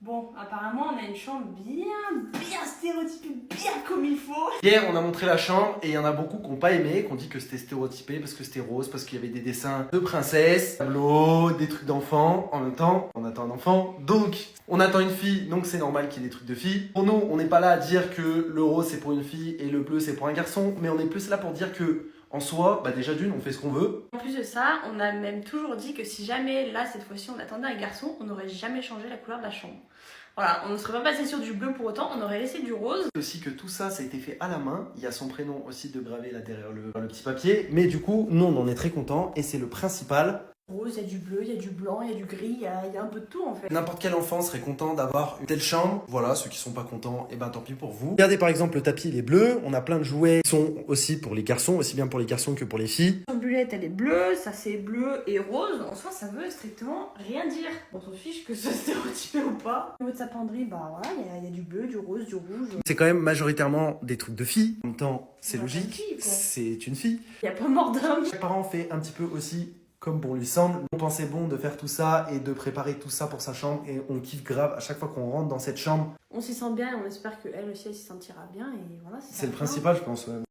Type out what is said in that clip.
Bon, apparemment, on a une chambre bien stéréotypée, bien comme il faut. Hier, on a montré la chambre et il y en a beaucoup qui n'ont pas aimé, qui ont dit que c'était stéréotypé parce que c'était rose, parce qu'il y avait des dessins de princesses, tableaux, des trucs d'enfants. En même temps, on attend un enfant, donc on attend une fille, donc c'est normal qu'il y ait des trucs de filles. Pour nous, on n'est pas là à dire que le rose c'est pour une fille et le bleu c'est pour un garçon, mais on est plus là pour dire que en soi, bah déjà d'une, on fait ce qu'on veut. En plus de ça, on a même toujours dit que si jamais, là, cette fois-ci, on attendait un garçon, on n'aurait jamais changé la couleur de la chambre. Voilà, on ne serait pas passé sur du bleu pour autant, on aurait laissé du rose. Aussi que tout ça, ça a été fait à la main. Il y a son prénom aussi de gravé là derrière le petit papier. Mais du coup, nous, on en est très contents et c'est le principal. Rose, il y a du bleu, il y a du blanc, il y a du gris, il y a un peu de tout en fait. N'importe quel enfant serait content d'avoir une telle chambre. Voilà, ceux qui sont pas contents, et ben tant pis pour vous. Regardez par exemple le tapis, il est bleu. On a plein de jouets qui sont aussi pour les garçons, aussi bien pour les garçons que pour les filles. La bullette elle est bleue, ça c'est bleu et rose. En soi, ça veut strictement rien dire. On s'en fiche que ce soit stéréotypé ou pas. Au niveau de sa penderie, bah voilà, il y a du bleu, du rose, du rouge. C'est quand même majoritairement des trucs de filles. En même temps, c'est Ouais, logique, c'est une fille, quoi. c'est une fille. Il n'y a pas mort d'homme. Chaque parent fait un petit peu aussi comme bon lui semble. On pensait bon de faire tout ça et de préparer tout ça pour sa chambre et on kiffe grave à chaque fois qu'on rentre dans cette chambre. On s'y sent bien et on espère qu'elle aussi elle s'y sentira bien et voilà. C'est le principal, je pense. Ouais.